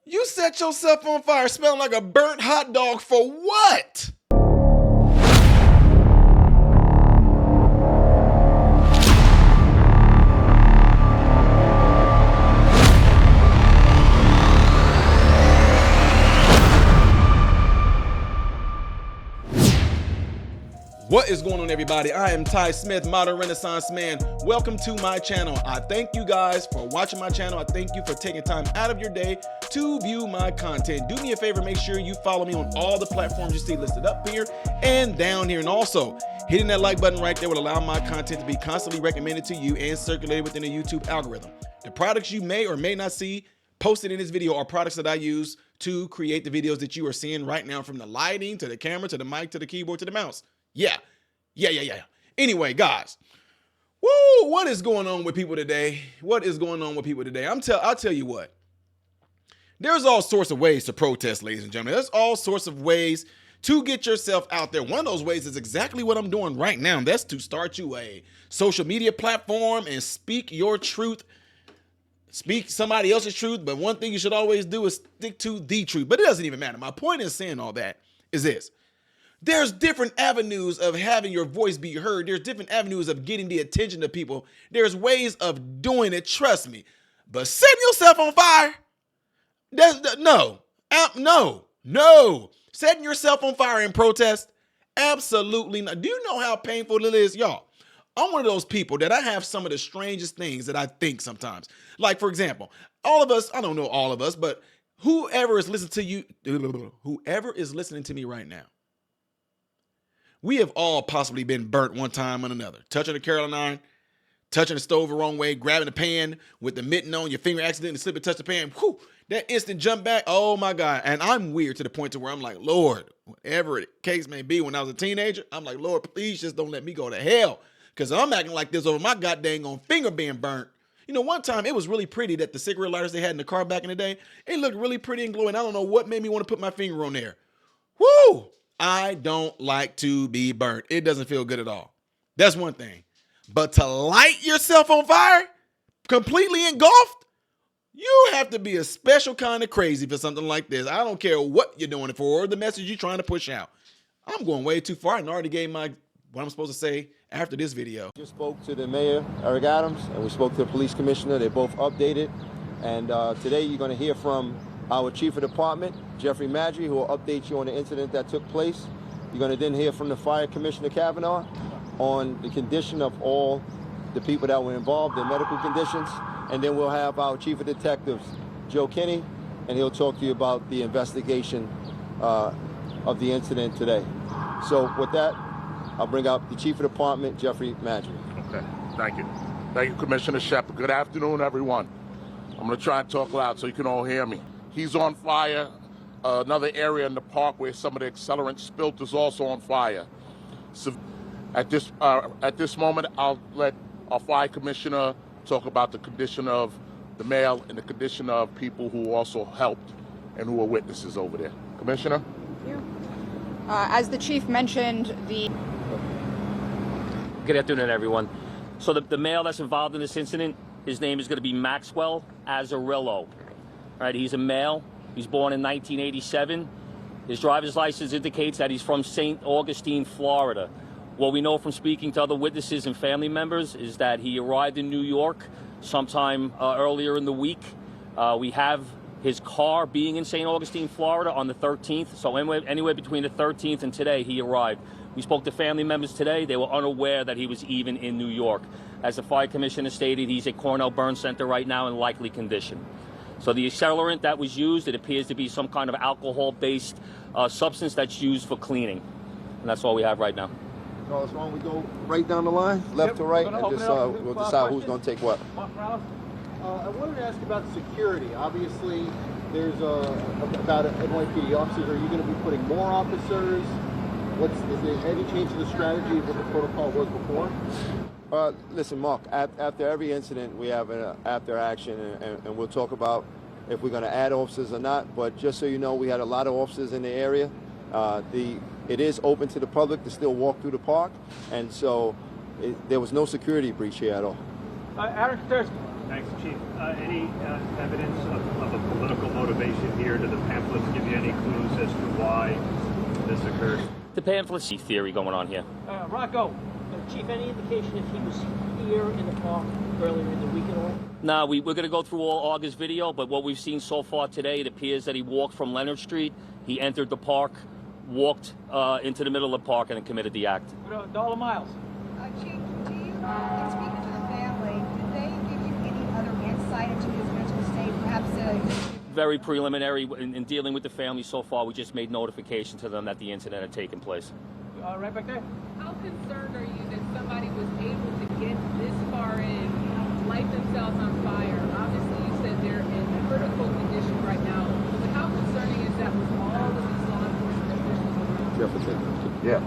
You set yourself on fire smelling like a burnt hot dog for what? What is going on, everybody? I am Ty Smith, modern Renaissance man. Welcome to my channel. I thank you guys for watching my channel. I thank you for taking time out of your day to view my content. Do me a favor, make sure you follow me on all the platforms you see listed up here and down here. And also, hitting that like button right there will allow my content to be constantly recommended to you and circulated within the YouTube algorithm. The products you may or may not see posted in this video are products that I use to create the videos that you are seeing right now, from the lighting to the camera to the mic to the keyboard to the mouse. Yeah. Anyway, guys, what is going on with people today? I'll tell you what. There's all sorts of ways to protest, ladies and gentlemen. There's all sorts of ways to get yourself out there. One of those ways is exactly what I'm doing right now. That's to start you a social media platform and speak your truth. Speak somebody else's truth, but one thing you should always do is stick to the truth. But it doesn't even matter. My point in saying all that is this. There's different avenues of having your voice be heard. There's different avenues of getting the attention of people. There's ways of doing it, trust me. But setting yourself on fire, no. Setting yourself on fire in protest, absolutely not. Do you know how painful it is, y'all? I'm one of those people that I have some of the strangest things that I think sometimes. Like, for example, all of us, I don't know all of us, but whoever is listening to me right now, we have all possibly been burnt one time or another. Touching the Carolina iron, touching the stove the wrong way, grabbing the pan with the mitten on, your finger accidentally slip and touch the pan. Whew, that instant jump back, oh my God. And I'm weird to the point to where I'm like, Lord, whatever the case may be, when I was a teenager, I'm like, Lord, please just don't let me go to hell. Because I'm acting like this over my goddamn finger being burnt. You know, one time it was really pretty that the cigarette lighters they had in the car back in the day, it looked really pretty and glowing. I don't know what made me want to put my finger on there. Woo! I don't like to be burnt. It doesn't feel good at all. That's one thing. But to light yourself on fire, completely engulfed, you have to be a special kind of crazy for something like this. I don't care what you're doing it for or the message you're trying to push out. I'm going way too far and already gave what I'm supposed to say after this video. Just spoke to the mayor, Eric Adams, and we spoke to the police commissioner. They're both updated. And today you're going to hear from our chief of department, Jeffrey Madry, who will update you on the incident that took place. You're going to then hear from the fire commissioner, Kavanaugh, on the condition of all the people that were involved, their medical conditions. And then we'll have our chief of detectives, Joe Kinney, and he'll talk to you about the investigation of the incident today. So with that, I'll bring up the chief of department, Jeffrey Madry. Okay, thank you. Thank you, Commissioner Shepard. Good afternoon, everyone. I'm going to try and talk loud so you can all hear me. He's on fire. Another area in the park where some of the accelerant spilt is also on fire. So at this moment, I'll let our fire commissioner talk about the condition of the male and the condition of people who also helped and who are witnesses over there. Commissioner? Thank you. As the chief mentioned, Good afternoon, everyone. So the male that's involved in this incident, his name is going to be Maxwell Azzarillo. Right, he's a male. He's born in 1987. His driver's license indicates that he's from St. Augustine, Florida. What we know from speaking to other witnesses and family members is that he arrived in New York sometime earlier in the week. We have his car being in St. Augustine, Florida on the 13th. So anywhere between the 13th and today, he arrived. We spoke to family members today. They were unaware that he was even in New York. As the fire commissioner stated, he's at Cornell Burn Center right now in likely condition. So the accelerant that was used, it appears to be some kind of alcohol-based substance that's used for cleaning. And that's all we have right now. Carlos, why don't we go right down the line, left to right, and just we'll decide who's going to take what. I wanted to ask you about security. Obviously, there's about NYPD officers. Are you going to be putting more officers? Is there any change to the strategy of what the protocol was before? Listen, Mark, after every incident, we have an after action, and we'll talk about if we're going to add officers or not. But just so you know, we had a lot of officers in the area. It is open to the public to still walk through the park, and so there was no security breach here at all. Aaron Thurston. Thanks, Chief. Any evidence of a political motivation here? Do the pamphlets give you any clues as to why this occurred? The pamphlets theory going on here. Rocco. Chief, any indication if he was here in the park earlier in the week at all? No, we're going to go through all August video, but what we've seen so far today, it appears that he walked from Leonard Street, he entered the park, walked into the middle of the park, and then committed the act. Dollar Miles. Chief, do you, in speaking to the family, did they give you any other insight into his mental state? Perhaps Very preliminary in dealing with the family so far. We just made notification to them that the incident had taken place. Right back there. How concerned are you that somebody was able to get this far in, light themselves on fire? Obviously, you said they're in critical condition right now, but how concerning is that with all of these law enforcement officials? Yeah.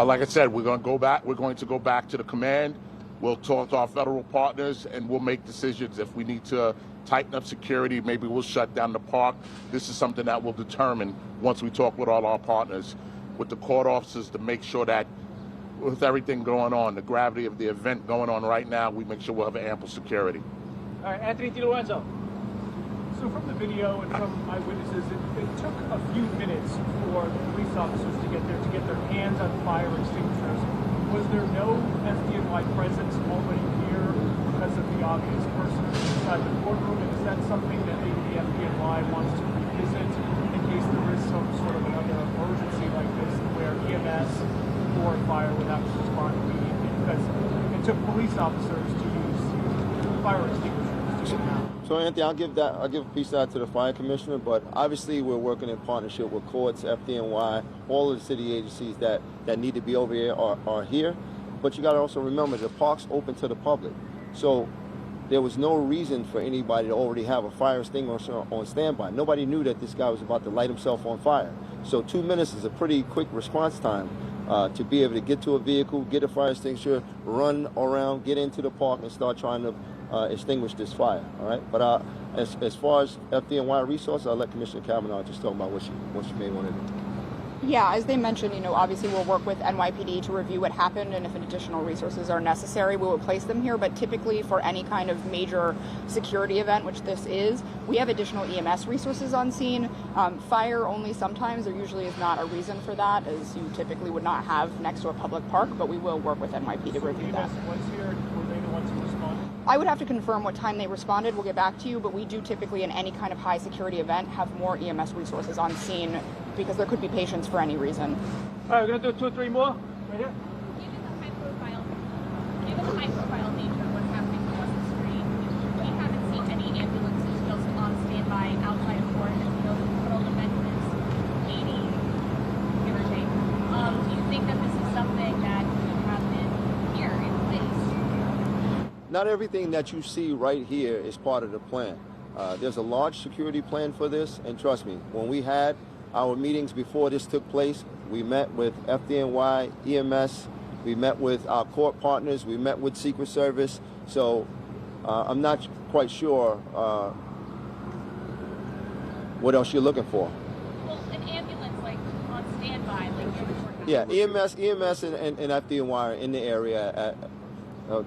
Like I said, we're going to go back. We're going to go back to the command. We'll talk to our federal partners, and we'll make decisions. If we need to tighten up security, maybe we'll shut down the park. This is something that we'll determine once we talk with all our partners, with the court officers, to make sure that with everything going on, the gravity of the event going on right now, we make sure we'll have ample security. All right, Anthony DiLorenzo. So from the video and from eyewitnesses, it took a few minutes for the police officers to get there, to get their hands on fire extinguishers. Was there no FDNY presence already here because of the obvious person inside the courtroom? And is that something that maybe the FDNY wants to revisit in case there is some sort of another emergency like this where EMS or fire would have to respond immediately? Because it took police officers to use fire extinguishers to get out. So Anthony, I'll give a piece of that to the fire commissioner, but obviously we're working in partnership with courts, FDNY, all of the city agencies that need to be over here are here. But you got to also remember the park's open to the public. So there was no reason for anybody to already have a fire extinguisher on standby. Nobody knew that this guy was about to light himself on fire. So 2 minutes is a pretty quick response time to be able to get to a vehicle, get a fire extinguisher, run around, get into the park, and start trying to extinguish this fire. All right. But as far as FDNY resources, I'll let Commissioner Kavanaugh just talk about what she may want to do. Yeah, as they mentioned, obviously we'll work with NYPD to review what happened, and if additional resources are necessary, we will place them here. But typically for any kind of major security event, which this is, we have additional EMS resources on scene. Fire only sometimes. There usually is not a reason for that, as you typically would not have next to a public park, but we will work with NYPD to review that. Was here, were they the ones who responded? I would have to confirm what time they responded. We'll get back to you, but we do typically in any kind of high security event have more EMS resources on scene because there could be patients for any reason. All right, we're going to do 2 or 3 more. Right here. Given the high profile nature of what's happening across the street, we haven't seen any ambulances just on standby outside of court as we know the criminal defense is 80, give or take. Do you think that this is something that could happen here in place? Not everything that you see right here is part of the plan. There's a large security plan for this, and trust me, when we had our meetings before this took place, we met with FDNY, EMS, we met with our court partners, we met with Secret Service, so I'm not quite sure what else you're looking for. Well, an ambulance, like, on standby, like you're reporting. Yeah, EMS and FDNY are in the area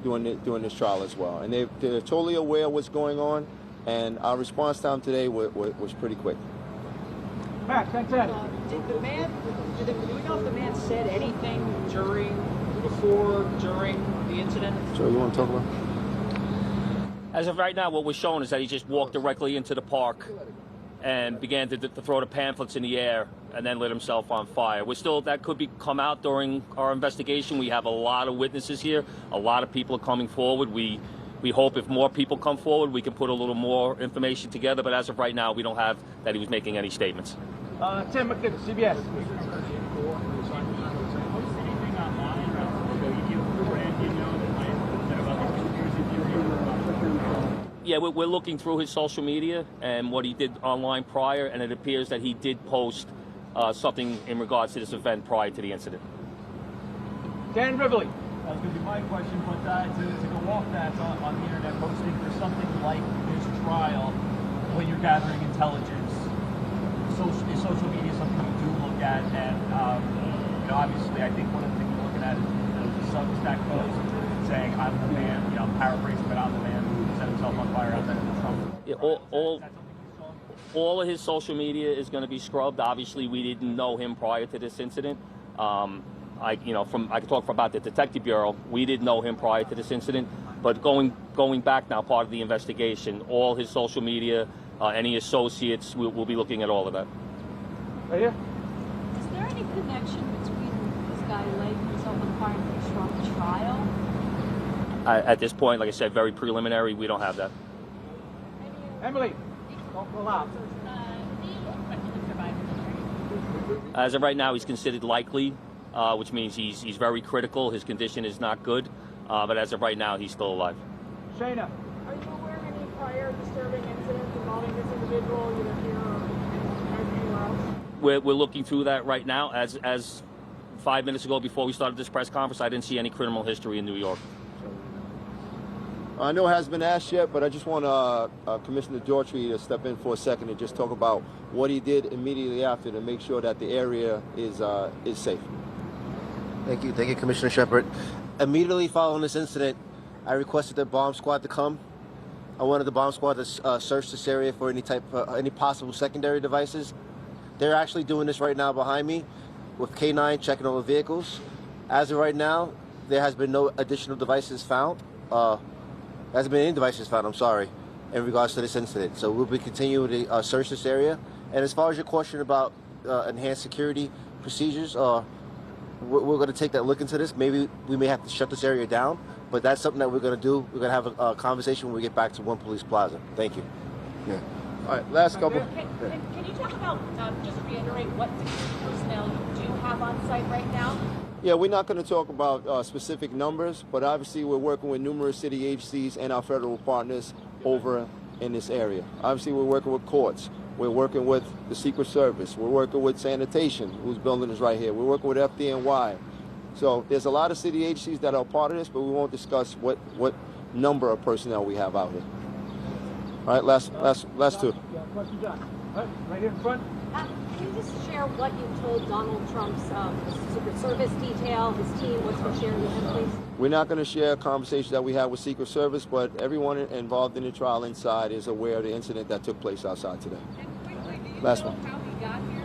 doing this trial as well. And they're totally aware of what's going on, and our response time today was pretty quick. Matt, thanks, Ed. Do we know if the man said anything before, during the incident? So you want to talk about? As of right now, what we're showing is that he just walked directly into the park and began to throw the pamphlets in the air and then lit himself on fire. That could come out during our investigation. We have a lot of witnesses here. A lot of people are coming forward. We hope if more people come forward, we can put a little more information together. But as of right now, we don't have that he was making any statements. Tim McNichols, CBS. Yeah, we're looking through his social media and what he did online prior, and it appears that he did post something in regards to this event prior to the incident. Dan Rivoli. That was going to be my question, but to go off that on the internet posting for something like this trial, when you're gathering intelligence, social media is something you do look at, and obviously I think one of the things you're looking at is the Substack post saying, I'm the man paraphrasing, but I'm the man who set himself on fire outside of the Trump. Yeah, all of his social media is going to be scrubbed. Obviously, we didn't know him prior to this incident. I can talk about the Detective Bureau. We didn't know him prior to this incident, but going back now, part of the investigation, all his social media, any associates, we'll be looking at all of that. Right here. Is there any connection between this guy lighting himself on fire and the Trump trial? At this point, like I said, very preliminary. We don't have that. Emily, pull out. As of right now, he's considered likely, which means he's very critical. His condition is not good, but as of right now, he's still alive. Shayna. Are you aware of any prior disturbing incidents involving this individual, either here or anywhere else? We're looking through that right now. As 5 minutes ago, before we started this press conference, I didn't see any criminal history in New York. I know it hasn't been asked yet, but I just want Commissioner Daughtry to step in for a second and just talk about what he did immediately after to make sure that the area is safe. Thank you, Commissioner Shepard. Immediately following this incident, I requested the bomb squad to come. I wanted the bomb squad to search this area for any possible secondary devices. They're actually doing this right now behind me with K9 checking all the vehicles. As of right now, there has been no additional devices found. There hasn't been any devices found, I'm sorry, in regards to this incident. So we'll be continuing to search this area. And as far as your question about enhanced security procedures, we're going to take that look into this. Maybe we may have to shut this area down, but that's something that we're going to do. We're going to have a conversation when we get back to One Police Plaza. Thank you. Yeah. All right, last couple. Can you talk about, just reiterate what personnel you do have on site right now? Yeah, we're not going to talk about specific numbers, but obviously we're working with numerous city agencies and our federal partners over in this area. Obviously we're working with courts. We're working with the Secret Service. We're working with sanitation, whose building is right here. We're working with FDNY. So there's a lot of city agencies that are part of this, but we won't discuss what number of personnel we have out here. All right, last two. Right here in front. Can you just share what you told Donald Trump's Secret Service detail, his team, what's been shared with him, please? We're not going to share conversations that we had with Secret Service, but everyone involved in the trial inside is aware of the incident that took place outside today. And quickly, do you Last know one. how he got here?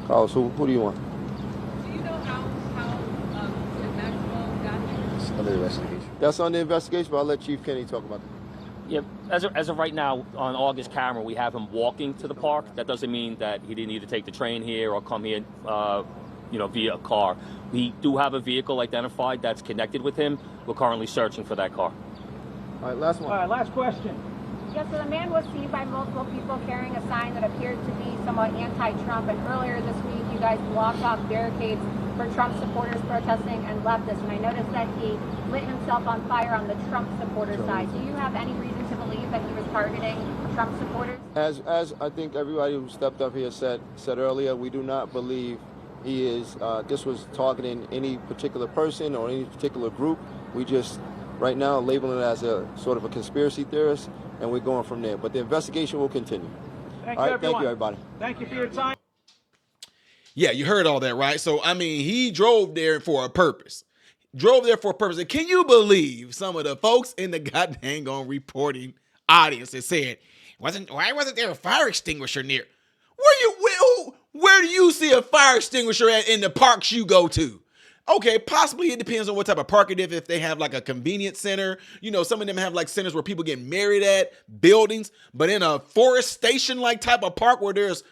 Carlos, who do you want? Do you know how Maxwell got here? It's under investigation. That's under investigation, but I'll let Chief Kenny talk about that. Yeah, as of right now, on August camera, we have him walking to the park. That doesn't mean that he didn't either take the train here or come here, via a car. We do have a vehicle identified that's connected with him. We're currently searching for that car. All right, last one. All right, last question. Yes, so the man was seen by multiple people carrying a sign that appeared to be somewhat anti-Trump, and earlier this week you guys blocked off barricades for Trump supporters protesting and leftists, and I noticed that he lit himself on fire on the Trump supporter side. Do you have any reason to believe that he was targeting Trump supporters? As I think everybody who stepped up here said earlier, we do not believe he is. This was targeting any particular person or any particular group. We just right now label it as a sort of a conspiracy theorist, and we're going from there. But the investigation will continue. Thank All you, right, everyone. thank you, everybody. Thank you for your time. Yeah, you heard all that, right? So, I mean, he drove there for a purpose. And can you believe some of the folks in the goddamn reporting audience that said, why wasn't there a fire extinguisher near? Where do you see a fire extinguisher at in the parks you go to? Okay, possibly it depends on what type of park it is. If they have like a convenience center, some of them have like centers where people get married at, buildings, but in a forestation like type of park where there's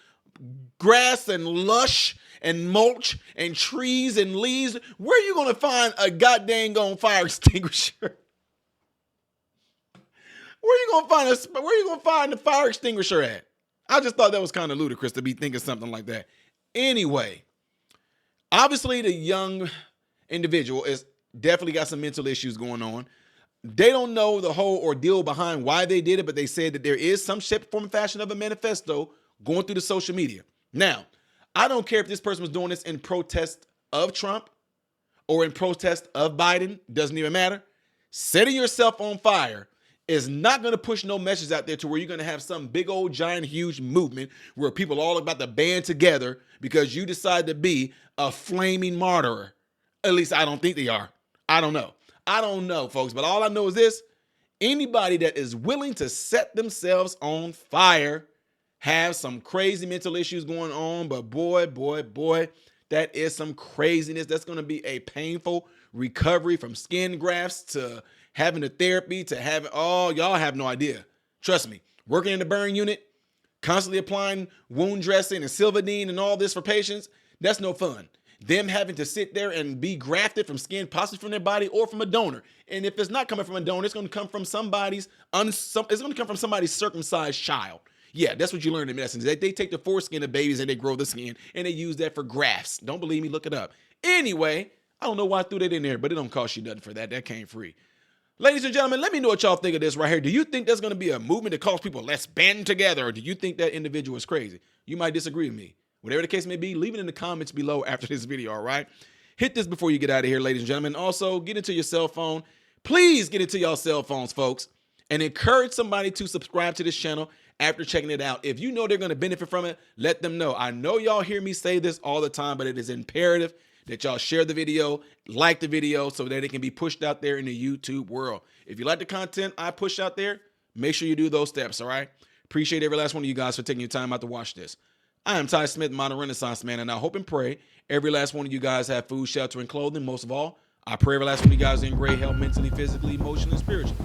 grass and lush and mulch and trees and leaves, where are you going to find a goddamn fire extinguisher? Where you going to find the fire extinguisher at? I just thought that was kind of ludicrous to be thinking something like that. Anyway, obviously the young individual is definitely got some mental issues going on. They don't know the whole ordeal behind why they did it, but they said that there is some shape, form, and fashion of a manifesto going through the social media. Now, I don't care if this person was doing this in protest of Trump or in protest of Biden. Doesn't even matter. Setting yourself on fire is not going to push no message out there to where you're going to have some big old giant huge movement where people are all about to band together because you decide to be a flaming martyr. At least I don't think they are. I don't know, folks. But all I know is this. Anybody that is willing to set themselves on fire have some crazy mental issues going on, but boy, that is some craziness. That's going to be a painful recovery from skin grafts to having the therapy to having, oh, y'all have no idea. Trust me, working in the burn unit, constantly applying wound dressing and Silvadene and all this for patients, that's no fun. Them having to sit there and be grafted from skin, possibly from their body or from a donor. And if it's not coming from a donor, it's going to come from somebody's circumcised child. Yeah, that's what you learn in medicine. They take the foreskin of babies and they grow the skin and they use that for grafts. Don't believe me? Look it up. Anyway, I don't know why I threw that in there, but it don't cost you nothing for that. That came free. Ladies and gentlemen, let me know what y'all think of this right here. Do you think there's going to be a movement that calls people, let's band together? Or do you think that individual is crazy? You might disagree with me. Whatever the case may be, leave it in the comments below after this video, all right? Hit this before you get out of here, ladies and gentlemen. Also, get into your cell phone. Please get into your cell phones, folks, and encourage somebody to subscribe to this channel after checking it out. If you know they're going to benefit from it, let them know. I know y'all hear me say this all the time, but it is imperative that y'all share the video, like the video, so that it can be pushed out there in the YouTube world. If you like the content I push out there, make sure you do those steps, all right? Appreciate every last one of you guys for taking your time out to watch this. I am Ty Smith, Modern Renaissance Man, and I hope and pray every last one of you guys have food, shelter, and clothing. Most of all, I pray every last one of you guys are in great health, mentally, physically, emotionally, and spiritually.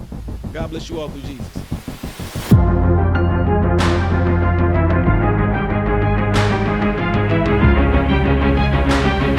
God bless you all through Jesus.